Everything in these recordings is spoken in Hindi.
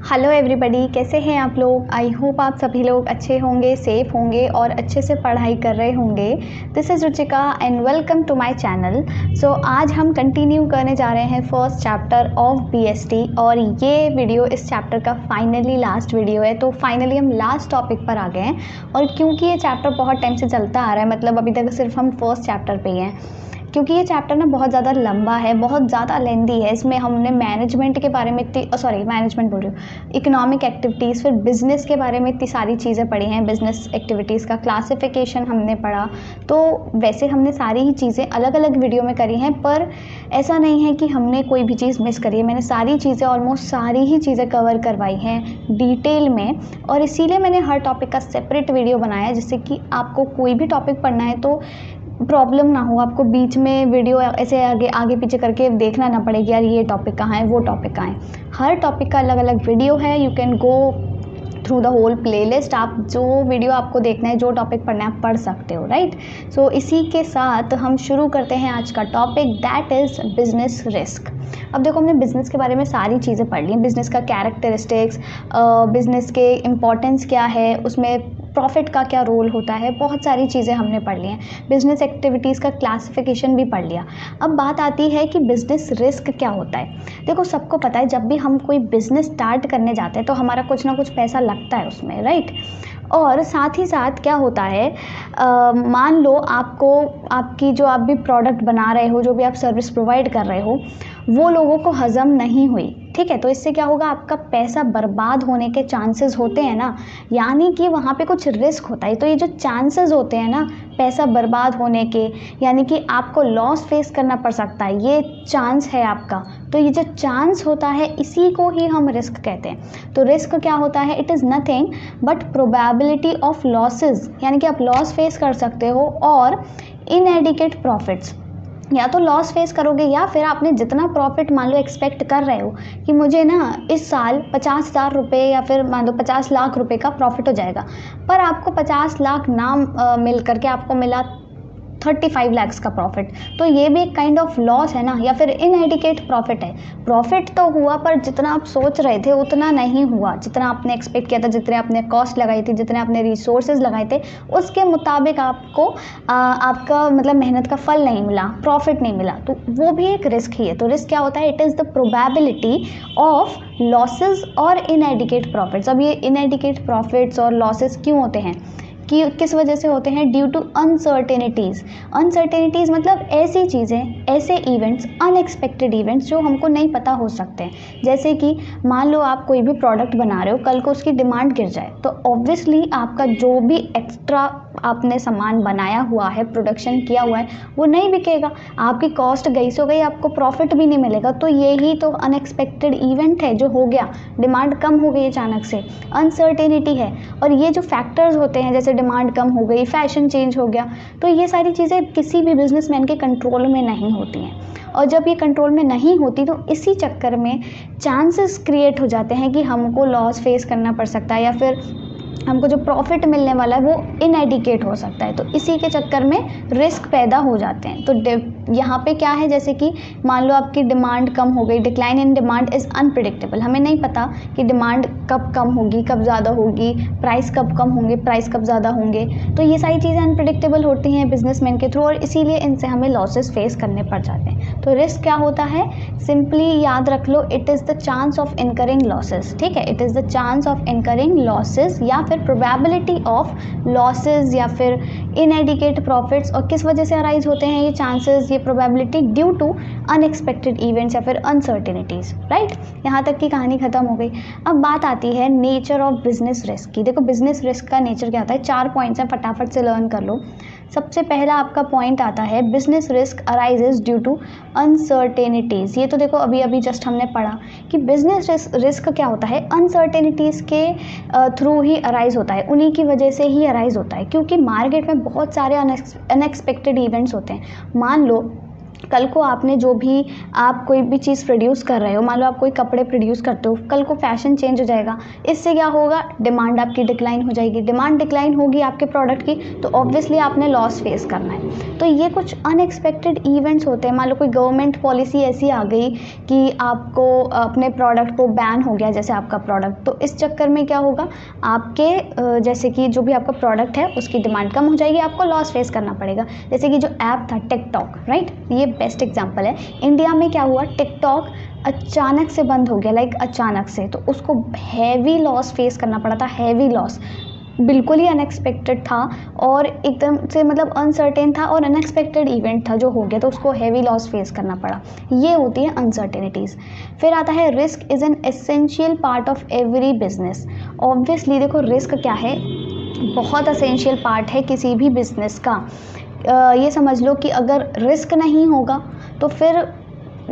हेलो एवरीबॉडी, कैसे हैं आप लोग। आई होप आप सभी लोग अच्छे होंगे, सेफ होंगे और अच्छे से पढ़ाई कर रहे होंगे। This is Ruchika and welcome to my channel. So आज हम कंटिन्यू करने जा रहे हैं फर्स्ट चैप्टर ऑफ बीएसटी और ये वीडियो इस चैप्टर का फाइनली लास्ट वीडियो है। तो फाइनली हम लास्ट टॉपिक पर आ गए हैं और क्योंकि ये चैप्टर बहुत टाइम से चलता आ रहा है, मतलब अभी तक सिर्फ हम फर्स्ट चैप्टर पे ही हैं, क्योंकि ये चैप्टर ना बहुत ज़्यादा लंबा है, बहुत ज़्यादा लेंदी है। इसमें हमने मैनेजमेंट के बारे में मैनेजमेंट बोल रही हूँ, इकोनॉमिक एक्टिविटीज़, फिर बिज़नेस के बारे में इतनी सारी चीज़ें पढ़ी हैं। बिज़नेस एक्टिविटीज़ का क्लासिफिकेशन हमने पढ़ा। तो वैसे हमने सारी ही चीज़ें अलग अलग वीडियो में करी हैं, पर ऐसा नहीं है कि हमने कोई भी चीज़ मिस करी है। मैंने सारी चीज़ें, ऑलमोस्ट सारी ही चीज़ें कवर करवाई हैं डिटेल में, और इसीलिए मैंने हर टॉपिक का सेपरेट वीडियो बनाया है, जिससे कि आपको कोई भी टॉपिक पढ़ना है तो प्रॉब्लम ना हो, आपको बीच में वीडियो ऐसे आगे आगे पीछे करके देखना ना पड़ेगी यार ये टॉपिक कहाँ है, वो टॉपिक कहाँ है। हर टॉपिक का अलग अलग वीडियो है। You can go through the whole playlist. आप जो वीडियो आपको देखना है, जो टॉपिक पढ़ना है, आप पढ़ सकते हो, राइट। सो इसी के साथ हम शुरू करते हैं आज का topic, that is business risk. अब देखो, हमने बिज़नेस के बारे में सारी चीज़ें पढ़ ली। बिज़नेस का कैरेक्टरिस्टिक्स, बिज़नेस के इम्पोर्टेंस क्या है, उसमें प्रॉफिट का क्या रोल होता है, बहुत सारी चीज़ें हमने पढ़ ली हैं। बिज़नेस एक्टिविटीज़ का क्लासिफिकेशन भी पढ़ लिया। अब बात आती है कि बिज़नेस रिस्क क्या होता है। देखो, सबको पता है जब भी हम कोई बिज़नेस स्टार्ट करने जाते हैं तो हमारा कुछ ना कुछ पैसा लगता है उसमें, राइट। और साथ ही साथ क्या होता है, मान लो आपकी जो आप भी प्रोडक्ट बना रहे हो, जो भी आप सर्विस प्रोवाइड कर रहे हो, वो लोगों को हज़म नहीं हुई, ठीक है, तो इससे क्या होगा, आपका पैसा बर्बाद होने के चांसेस होते हैं ना, यानी कि वहाँ पे कुछ रिस्क होता है। तो ये जो चांसेस होते हैं ना पैसा बर्बाद होने के, यानी कि आपको लॉस फेस करना पड़ सकता है, ये चांस है आपका। तो ये जो चांस होता है, इसी को ही हम रिस्क कहते हैं। तो रिस्क क्या होता है, it is nothing but probability of losses, यानी कि आप लॉस फेस कर सकते हो, और इनएडिक्वेट प्रॉफिट्स, या तो लॉस फेस करोगे या फिर आपने जितना प्रॉफिट मान लो एक्सपेक्ट कर रहे हो कि मुझे ना इस साल 50,000 रुपये या फिर मान लो 50 लाख रुपए का प्रॉफिट हो जाएगा, पर आपको 50 लाख ना मिल करके आपको मिला 35 लैक्स का प्रॉफिट, तो ये भी एक काइंड ऑफ लॉस है ना, या फिर इनएडिक्वेट प्रॉफिट है। प्रॉफिट तो हुआ पर जितना आप सोच रहे थे उतना नहीं हुआ, जितना आपने एक्सपेक्ट किया था, जितने आपने कॉस्ट लगाई थी, जितने आपने रिसोर्सेज लगाए थे, उसके मुताबिक आपको आपका मतलब मेहनत का फल नहीं मिला, प्रॉफिट नहीं मिला, तो वो भी एक रिस्क ही है। तो रिस्क क्या होता है, it is the probability of losses और इनएडिक्वेट प्रॉफिट्स। अब ये इनएडिक्वेट प्रॉफिट्स और लॉसेज क्यों होते हैं, कि किस वजह से होते हैं, ड्यू टू अनसर्टेनिटीज़। अनसर्टेनिटीज़ मतलब ऐसी चीज़ें, ऐसे इवेंट्स, अनएक्सपेक्टेड इवेंट्स जो हमको नहीं पता हो सकते हैं। जैसे कि मान लो आप कोई भी प्रोडक्ट बना रहे हो, कल को उसकी डिमांड गिर जाए, तो ऑब्वियसली आपका जो भी एक्स्ट्रा आपने सामान बनाया हुआ है, प्रोडक्शन किया हुआ है, वो नहीं बिकेगा, आपकी कॉस्ट गई सो गई, आपको प्रॉफिट भी नहीं मिलेगा। तो यही तो अनएक्सपेक्टेड इवेंट है जो हो गया, डिमांड कम हो गई अचानक से, अनसर्टेनिटी है। और ये जो फैक्टर्स होते हैं, जैसे डिमांड कम हो गई, फैशन चेंज हो गया, तो ये सारी चीज़ें किसी भी बिजनेसमैन के कंट्रोल में नहीं होती हैं। और जब ये कंट्रोल में नहीं होती तो इसी चक्कर में चांसेस क्रिएट हो जाते हैं कि हमको लॉस फेस करना पड़ सकता है, या फिर हमको जो प्रॉफिट मिलने वाला है वो इनएडिक्वेट हो सकता है। तो इसी के चक्कर में रिस्क पैदा हो जाते हैं। तो यहाँ पे क्या है, जैसे कि मान लो आपकी डिमांड कम हो गई, decline in demand is unpredictable, हमें नहीं पता कि डिमांड कब कम होगी, कब ज़्यादा होगी, प्राइस कब कम होंगे, प्राइस कब ज़्यादा होंगे। तो ये सारी चीज़ें अनप्रिडिक्टेबल होती हैं बिजनेसमैन के थ्रू, और इसीलिए इनसे हमें लॉसेस फेस करने पड़ जाते हैं। तो रिस्क क्या होता है, सिंपली याद रख लो, it is the chance of incurring losses, ठीक है, it is the chance of incurring losses या फिर प्रोबेबिलिटी ऑफ लॉसेस या फिर इनएडिक्वेट प्रॉफिट्स। और किस वजह से अराइज होते हैं ये चांसेस, ये probability, due to unexpected events या फिर अनसर्टेनिटीज़, राइट। यहाँ तक की कहानी खत्म हो गई। अब बात आती है नेचर ऑफ बिजनेस रिस्क की। देखो, बिजनेस रिस्क का नेचर क्या होता है, 4 पॉइंट्स हैं, फटाफट से लर्न कर लो। सबसे पहला आपका पॉइंट आता है, business risk arises due to uncertainties. ये तो देखो अभी अभी जस्ट हमने पढ़ा कि बिजनेस रिस्क क्या होता है, अनसर्टेनिटीज़ के थ्रू ही अराइज होता है, उन्हीं की वजह से ही अराइज होता है, क्योंकि मार्केट में बहुत सारे अनएक्सपेक्टेड इवेंट्स होते हैं। मान लो कल को आपने जो भी आप कोई भी चीज़ प्रोड्यूस कर रहे हो, मान लो आप कोई कपड़े प्रोड्यूस करते हो, कल को फैशन चेंज हो जाएगा, इससे क्या होगा, डिमांड आपकी डिक्लाइन हो जाएगी। डिमांड डिक्लाइन होगी आपके प्रोडक्ट की तो ऑब्वियसली आपने लॉस फेस करना है। तो ये कुछ अनएक्सपेक्टेड इवेंट्स होते हैं। मान लो कोई गवर्नमेंट पॉलिसी ऐसी आ गई कि आपको अपने प्रोडक्ट को बैन हो गया, जैसे आपका प्रोडक्ट, तो इस चक्कर में क्या होगा, आपके जैसे कि जो भी आपका प्रोडक्ट है उसकी डिमांड कम हो जाएगी, आपको लॉस फेस करना पड़ेगा। जैसे कि जो ऐप था टिकटॉक, राइट, ये बेस्ट एग्जांपल है। इंडिया में क्या हुआ, टिकटॉक अचानक से बंद हो गया, लाइक अचानक से, तो उसको हैवी लॉस फेस करना पड़ा था। हैवी लॉस बिल्कुल ही अनएक्सपेक्टेड था और एकदम से मतलब अनसर्टेन था और अनएक्सपेक्टेड इवेंट था जो हो गया, तो उसको हैवी लॉस फेस करना पड़ा। ये होती है अनसर्टेनिटीज़। फिर आता है risk is an essential part of every business. Obviously देखो रिस्क क्या है, बहुत एसेंशियल पार्ट है किसी भी बिजनेस का। ये समझ लो कि अगर रिस्क नहीं होगा तो फिर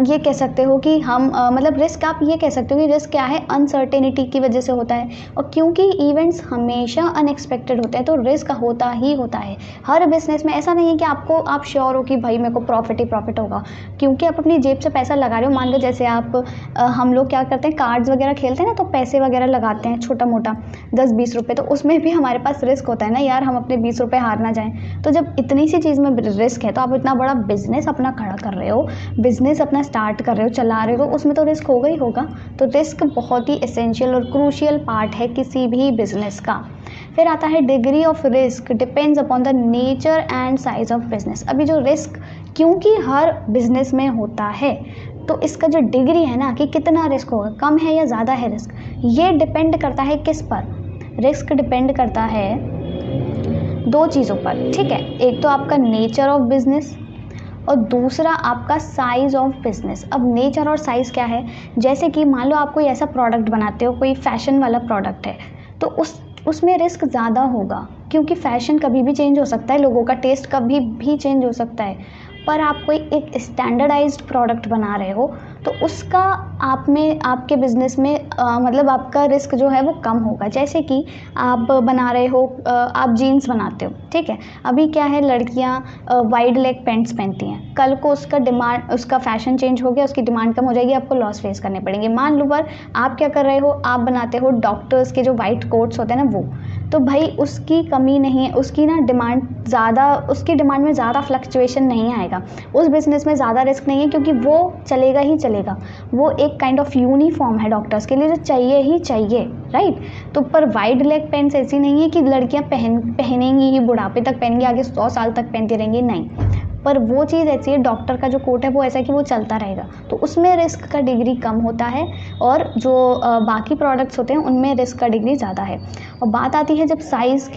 ये कह सकते हो कि हम मतलब रिस्क, आप ये कह सकते हो कि रिस्क क्या है, अनसर्टेनिटी की वजह से होता है। और क्योंकि इवेंट्स हमेशा अनएक्सपेक्टेड होते हैं तो रिस्क होता ही होता है हर बिजनेस में। ऐसा नहीं है कि आप श्योर हो कि भाई मेरे को प्रॉफिट ही प्रॉफिट होगा, क्योंकि आप अपनी जेब से पैसा लगा रहे हो। मान लो जैसे हम लोग क्या करते हैं, कार्ड्स वगैरह खेलते हैं ना, तो पैसे वगैरह लगाते हैं छोटा मोटा 10-20 रुपये, तो उसमें भी हमारे पास रिस्क होता है ना यार, हम अपने 20 रुपये हार ना जाएँ। तो जब इतनी सी चीज़ में रिस्क है तो आप इतना बड़ा बिजनेस अपना खड़ा कर रहे हो, बिजनेस अपना स्टार्ट कर रहे हो, चला रहे हो, तो उसमें तो रिस्क होगा ही होगा। तो रिस्क बहुत ही एसेंशियल और क्रूशियल पार्ट है किसी भी बिजनेस का। फिर आता है degree of risk depends upon the nature and size of business. अभी जो रिस्क क्योंकि हर बिजनेस में होता है तो इसका जो डिग्री है ना कि कितना रिस्क होगा, कम है या ज़्यादा है रिस्क, ये डिपेंड करता है किस पर। रिस्क डिपेंड करता है दो चीज़ों पर, ठीक है। एक तो आपका नेचर ऑफ बिजनेस और दूसरा आपका साइज़ ऑफ बिजनेस। अब नेचर और साइज़ क्या है, जैसे कि मान लो आप कोई ऐसा प्रोडक्ट बनाते हो, कोई फैशन वाला प्रोडक्ट है, तो उसमें रिस्क ज़्यादा होगा, क्योंकि फ़ैशन कभी भी चेंज हो सकता है, लोगों का टेस्ट कभी भी चेंज हो सकता है। पर आप कोई एक स्टैंडर्डाइज्ड प्रोडक्ट बना रहे हो तो उसका आप में, आपके बिज़नेस में मतलब आपका रिस्क जो है वो कम होगा। जैसे कि आप बना रहे हो, आप जीन्स बनाते हो, ठीक है। अभी क्या है, लड़कियां वाइड लेग पैंट्स पहनती हैं, कल को उसका फैशन चेंज हो गया, उसकी डिमांड कम हो जाएगी, आपको लॉस फेस करने पड़ेंगे। मान लो पर आप क्या कर रहे हो, आप बनाते हो डॉक्टर्स के जो वाइट कोट्स होते हैं ना, वो तो भाई उसकी कमी नहीं है, उसकी ना डिमांड ज़्यादा, उसकी डिमांड में ज़्यादा फ्लक्चुएशन नहीं आएगा, उस बिज़नेस में ज़्यादा रिस्क नहीं है, क्योंकि वो चलेगा ही चलेगा। वो एक काइंड ऑफ यूनिफॉर्म है डॉक्टर्स के लिए जो चाहिए ही चाहिए, राइट। तो पर वाइड लेग पैंट्स ऐसी नहीं है कि लड़कियां पहनेंगी ही, बुढ़ापे तक पहनेंगी, आगे 100 साल तक पहनती रहेंगी, नहीं। पर वो चीज़ ऐसी है, डॉक्टर का जो कोट है वो ऐसा है कि वो चलता रहेगा, तो उसमें रिस्क का डिग्री कम होता है और जो बाकी प्रोडक्ट्स होते हैं उनमें रिस्क का डिग्री ज़्यादा है। और बात आती है जब साइज़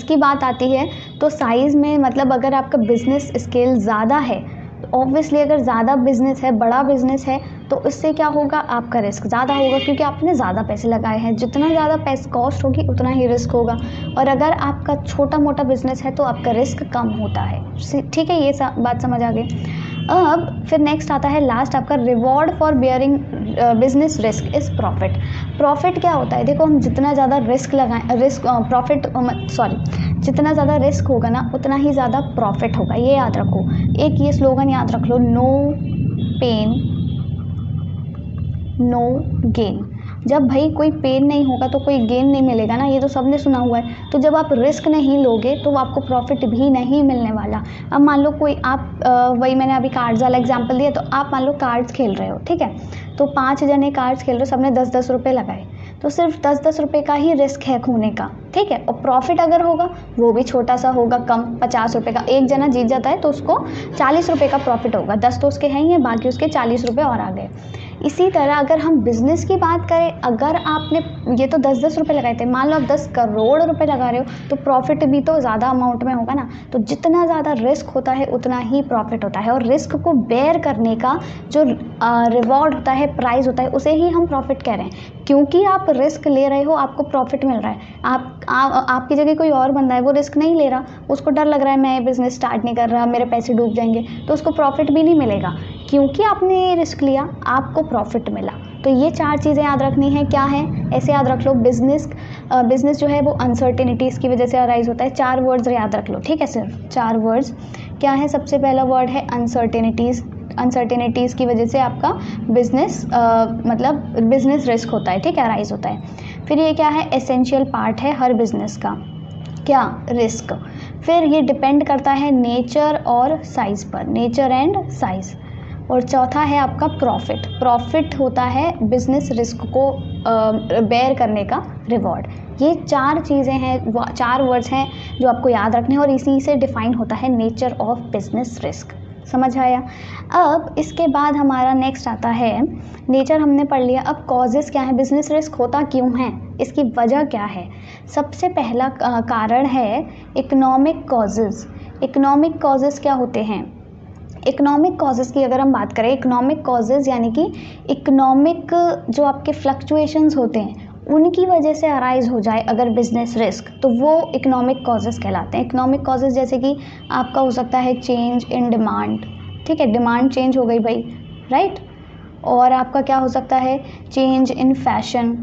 की बात आती है तो साइज़ में मतलब अगर आपका बिज़नेस स्केल ज़्यादा है तो ऑब्वियसली अगर ज़्यादा बिज़नेस है, बड़ा बिज़नेस है, तो इससे क्या होगा, आपका रिस्क ज़्यादा होगा, क्योंकि आपने ज़्यादा पैसे लगाए हैं। जितना ज़्यादा पैसे कॉस्ट होगी उतना ही रिस्क होगा। और अगर आपका छोटा मोटा बिज़नेस है तो आपका रिस्क कम होता है, ठीक है। ये बात समझ आ गई। अब फिर नेक्स्ट आता है लास्ट आपका, reward for bearing business risk is profit. Profit क्या होता है, देखो हम जितना ज़्यादा रिस्क लगाएं, जितना ज़्यादा रिस्क होगा ना उतना ही ज़्यादा प्रॉफिट होगा, ये याद रखो। एक ये स्लोगन याद रख लो, नो पेन नो गेन। जब भाई कोई पेन नहीं होगा तो कोई गेन नहीं मिलेगा ना, ये तो सबने सुना हुआ है। तो जब आप रिस्क नहीं लोगे तो आपको प्रॉफिट भी नहीं मिलने वाला। अब मान लो कोई आप वही मैंने अभी कार्ड्स वाला एग्जांपल दिया, तो आप मान लो कार्ड्स खेल रहे हो, ठीक है। तो 5 जने कार्ड्स खेल रहे हो, सबने 10-10 रुपये लगाए, तो सिर्फ 10-10 रुपये का ही रिस्क है खोने का, ठीक है। और प्रॉफिट अगर होगा वो भी छोटा सा होगा, कम, 50 रुपये का। एक जना जीत जाता है तो उसको 40 रुपये का प्रॉफिट होगा, 10 तो उसके हैं ही, बाकी उसके 40 रुपये और आ गए। इसी तरह अगर हम बिज़नेस की बात करें, अगर आपने ये तो 10-10 रुपये लगाए थे, मान लो आप 10 करोड़ रुपए लगा रहे हो, तो प्रॉफिट भी तो ज़्यादा अमाउंट में होगा ना। तो जितना ज़्यादा रिस्क होता है उतना ही प्रॉफिट होता है, और रिस्क को बेयर करने का जो रिवॉर्ड होता है, प्राइस होता है, उसे ही हम प्रॉफिट कह रहे हैं। क्योंकि आप रिस्क ले रहे हो, आपको प्रॉफिट मिल रहा है। आपकी जगह कोई और बंदा है, वो रिस्क नहीं ले रहा, उसको डर लग रहा है मैं बिज़नेस स्टार्ट नहीं कर रहा, मेरे पैसे डूब जाएंगे, तो उसको प्रॉफिट भी नहीं मिलेगा। क्योंकि आपने रिस्क लिया, आपको प्रॉफिट मिला। तो ये 4 चीज़ें याद रखनी है। क्या है, ऐसे याद रख लो, बिज़नेस जो है वो अनसर्टेनिटीज़ की वजह से अराइज होता है। 4 वर्ड्स याद रख लो, ठीक है, सिर्फ 4 वर्ड्स क्या है? सबसे पहला वर्ड है अनसर्टेनिटीज़। अनसर्टेनिटीज़ की वजह से आपका बिजनेस मतलब बिजनेस रिस्क होता है, ठीक है, अराइज होता है। फिर ये क्या है? एसेंशियल पार्ट है हर बिजनेस का, क्या? रिस्क। फिर ये डिपेंड करता है नेचर और साइज़ पर, नेचर एंड साइज़। और चौथा है आपका प्रॉफिट। प्रॉफिट होता है बिजनेस रिस्क को बेयर करने का रिवॉर्ड। ये 4 चीज़ें हैं, 4 वर्ड्स हैं जो आपको याद रखने हैं और इसी से डिफाइन होता है नेचर ऑफ बिजनेस रिस्क। समझ आया? अब इसके बाद हमारा नेक्स्ट आता है, नेचर हमने पढ़ लिया, अब कॉजेज़ क्या है? बिजनेस रिस्क होता क्यों है, इसकी वजह क्या है? सबसे पहला कारण है इकोनॉमिक कॉजेज़। इकोनॉमिक कॉजेज़ क्या होते हैं? इकोनॉमिक कॉजेज़ की अगर हम बात करें, इकोनॉमिक कॉजेज़ यानी कि इकोनॉमिक जो आपके फ्लक्चुएशंस होते हैं उनकी वजह से अराइज हो जाए अगर बिजनेस रिस्क, तो वो इकोनॉमिक कॉजेज़ कहलाते हैं। इकोनॉमिक कॉजेज़ जैसे कि आपका हो सकता है चेंज इन डिमांड, ठीक है, डिमांड चेंज हो गई भाई, राइट। और आपका क्या हो सकता है? Change in fashion,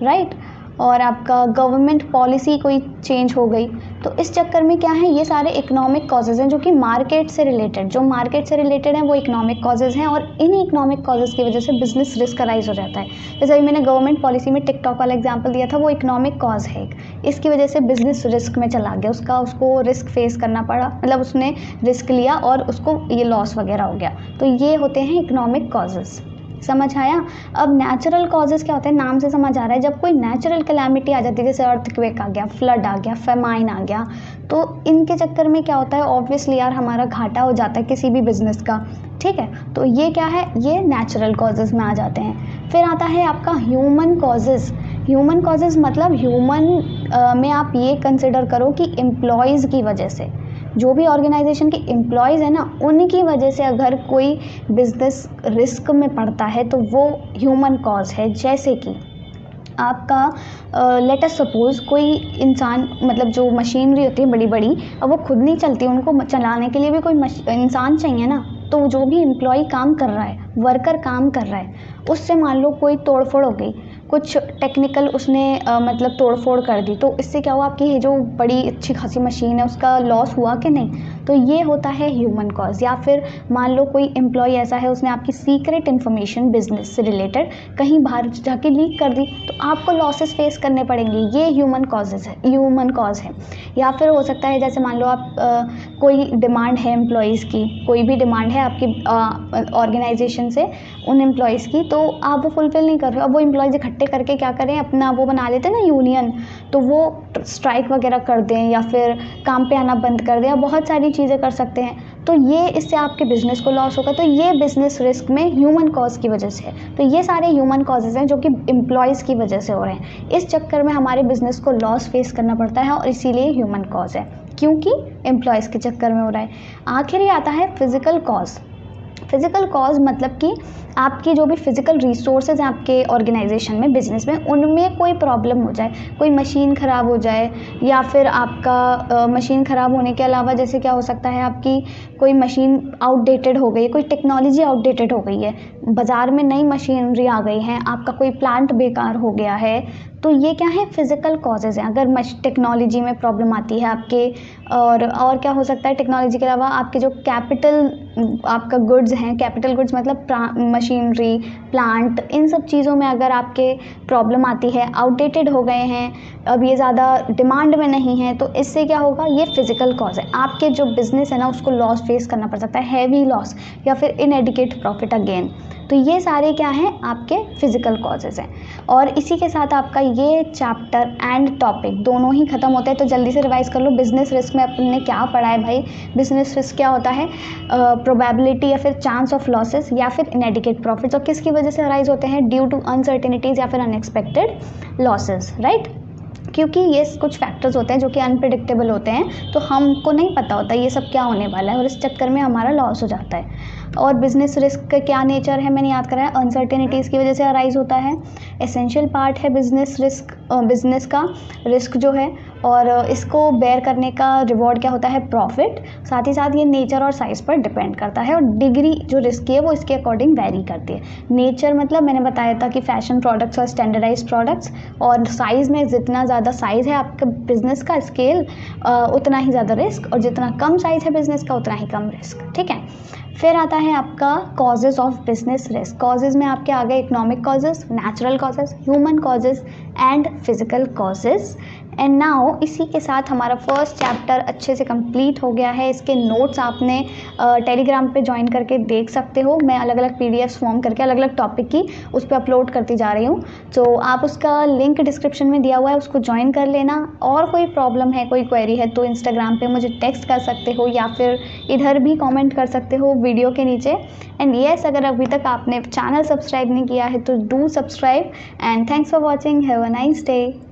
right. और आपका गवर्नमेंट पॉलिसी कोई चेंज हो गई, तो इस चक्कर में क्या है? ये सारे इकोनॉमिक कॉजेज़ हैं जो कि मार्केट से रिलेटेड, जो मार्केट से रिलेटेड हैं वो इकोनॉमिक कॉजेज़ हैं, और इन्हीं इकोनॉमिक कॉजेज़ की वजह से बिजनेस रिस्क अराइज हो जाता है। जैसे अभी मैंने गवर्नमेंट पॉलिसी में टिकटॉक वाला एग्जांपल दिया था, वो इकोनॉमिक कॉज है एक, इसकी वजह से बिजनेस रिस्क में चला गया, उसको रिस्क फेस करना पड़ा, मतलब उसने रिस्क लिया और उसको ये लॉस वगैरह हो गया। तो ये होते हैं इकोनॉमिक कॉजेज़। समझ आया? अब नेचुरल कॉजेज़ क्या होते हैं? नाम से समझ आ रहा है, जब कोई नेचुरल कैलामिटी आ जाती है, जैसे अर्थक्वेक आ गया, फ्लड आ गया, फेमाइन आ गया, तो इनके चक्कर में क्या होता है? ऑब्वियसली यार हमारा घाटा हो जाता है किसी भी बिजनेस का, ठीक है। तो ये क्या है? ये नेचुरल कॉजेज़ में आ जाते हैं। फिर आता है आपका ह्यूमन कॉजेज़। ह्यूमन कॉजेज़ मतलब ह्यूमन में आप ये कंसिडर करो कि एम्प्लॉयज़ की वजह से, जो भी ऑर्गेनाइजेशन के एम्प्लॉयज़ हैं ना, उनकी वजह से अगर कोई बिजनेस रिस्क में पड़ता है तो वो ह्यूमन कॉज है। जैसे कि आपका लेट अस सपोज कोई इंसान, मतलब जो मशीनरी होती है बड़ी बड़ी, अब वो खुद नहीं चलती, उनको चलाने के लिए भी कोई इंसान चाहिए ना। तो जो भी एम्प्लॉय काम कर रहा है, वर्कर काम कर रहा है, उससे मान लो कोई तोड़फोड़ हो गई, कुछ टेक्निकल उसने मतलब तोड़फोड़ कर दी, तो इससे क्या हुआ? आपकी ये जो बड़ी अच्छी खासी मशीन है उसका लॉस हुआ कि नहीं? तो ये होता है ह्यूमन कॉज। या फिर मान लो कोई एम्प्लॉय ऐसा है, उसने आपकी सीक्रेट इन्फॉर्मेशन बिजनेस से रिलेटेड कहीं बाहर जाके लीक कर दी, तो आपको लॉसेस फेस करने पड़ेंगे, ये ह्यूमन कॉजेज़ है, ह्यूमन कॉज है। या फिर हो सकता है जैसे मान लो आप कोई डिमांड है एम्प्लॉयज़ की, कोई भी डिमांड है आपकी ऑर्गेनाइजेशन से उन एम्प्लॉयज़ की, तो आप वो फुलफिल नहीं कर रहे हो। अब वो एम्प्लॉयज़ इकट्ठे करके क्या करें, अपना वो बना लेते हैं ना यूनियन, तो वो स्ट्राइक वगैरह कर दें या फिर काम पे आना बंद कर दें, या बहुत सारी चीज़ें कर सकते हैं। तो ये इससे आपके बिज़नेस को लॉस होगा, तो ये बिज़नेस रिस्क में ह्यूमन कॉज की वजह से है। तो ये सारे ह्यूमन कॉजेज़ हैं जो कि एम्प्लॉयज़ की वजह से हो रहे हैं। इस चक्कर में हमारे बिज़नेस को लॉस फेस करना पड़ता है और इसीलिए ह्यूमन कॉज है, क्योंकि एम्प्लॉयज़ के चक्कर में हो रहा है। आखिर ये आता है फिज़िकल कॉज। फिज़िकल कॉज मतलब कि आपकी जो भी फिज़िकल रिसोर्सेज हैं आपके ऑर्गेनाइजेशन में, बिजनेस में, उनमें कोई प्रॉब्लम हो जाए, कोई मशीन ख़राब हो जाए, या फिर आपका मशीन ख़राब होने के अलावा जैसे क्या हो सकता है, आपकी कोई मशीन आउटडेटेड हो गई, कोई टेक्नोलॉजी आउटडेटेड हो गई है, बाज़ार में नई मशीनरी आ गई हैं, आपका कोई प्लांट बेकार हो गया है, तो ये क्या है? फिज़िकल कॉजेज़ हैं। अगर टेक्नोलॉजी में प्रॉब्लम आती है आपके, और क्या हो सकता है टेक्नोलॉजी के अलावा, आपके जो कैपिटल आपका गुड्स हैं, कैपिटल गुड्स मतलब मशीनरी, प्लांट, इन सब चीज़ों में अगर आपके प्रॉब्लम आती है, आउटडेटेड हो गए हैं, अब ये ज़्यादा डिमांड में नहीं है, तो इससे क्या होगा? ये फिज़िकल कॉज है। आपके जो बिज़नेस है ना उसको लॉस फेस करना पड़ सकता है, हैवी लॉस या फिर इनएडिक्वेट प्रॉफिट अगेन। तो ये सारे क्या हैं? आपके फिज़िकल कॉजेज़ हैं। और इसी के साथ आपका ये चैप्टर एंड टॉपिक दोनों ही ख़त्म होते हैं। तो जल्दी से रिवाइज़ कर लो, बिज़नेस रिस्क में अपन ने क्या पढ़ा है भाई? बिज़नेस रिस्क क्या होता है? प्रोबेबिलिटी या फिर चांस ऑफ लॉसेस या फिर इनएडिक्वेट प्रॉफिट्स, और किसकी वजह से अराइज होते हैं? ड्यू टू अनसर्टेनिटीज़ या फिर अनएक्सपेक्टेड लॉसेस, राइट। क्योंकि ये कुछ फैक्टर्स होते हैं जो कि अनप्रिडिक्टेबल होते हैं, तो हमको नहीं पता होता ये सब क्या होने वाला है, और इस चक्कर में हमारा लॉस हो जाता है। और बिज़नेस रिस्क का क्या नेचर है, मैंने याद कराया, अनसर्टेनिटीज़ की वजह से अराइज होता है, एसेंशियल पार्ट है बिज़नेस रिस्क, बिज़नेस का रिस्क जो है, और इसको बेयर करने का रिवॉर्ड क्या होता है, प्रॉफिट। साथ ही साथ ये नेचर और साइज़ पर डिपेंड करता है और डिग्री जो रिस्क है वो इसके अकॉर्डिंग वेरी करती है। नेचर मतलब मैंने बताया था कि फैशन प्रोडक्ट्स और स्टैंडर्डाइज प्रोडक्ट्स, और साइज़ में जितना ज़्यादा साइज़ है आपका बिजनेस का स्केल उतना ही ज़्यादा रिस्क, और जितना कम साइज़ है बिजनेस का उतना ही कम रिस्क। ठीक है, फिर आता है आपका causes of business risk. Causes में आपके आ गए economic causes, natural causes, human causes and physical causes. And now इसी के साथ हमारा फर्स्ट चैप्टर अच्छे से कंप्लीट हो गया है। इसके नोट्स आपने टेलीग्राम पे ज्वाइन करके देख सकते हो। मैं अलग अलग पीडीएफ्स फॉर्म करके अलग अलग टॉपिक की उस पर अपलोड करती जा रही हूँ, तो आप उसका लिंक डिस्क्रिप्शन में दिया हुआ है, उसको ज्वाइन कर लेना। और कोई प्रॉब्लम है, कोई क्वेरी है तो इंस्टाग्राम पे मुझे टेक्स्ट कर सकते हो या फिर इधर भी कमेंट कर सकते हो वीडियो के नीचे। एंड येस, अगर अभी तक आपने चैनल सब्सक्राइब नहीं किया है तो do subscribe. And thanks for watching, have a nice day.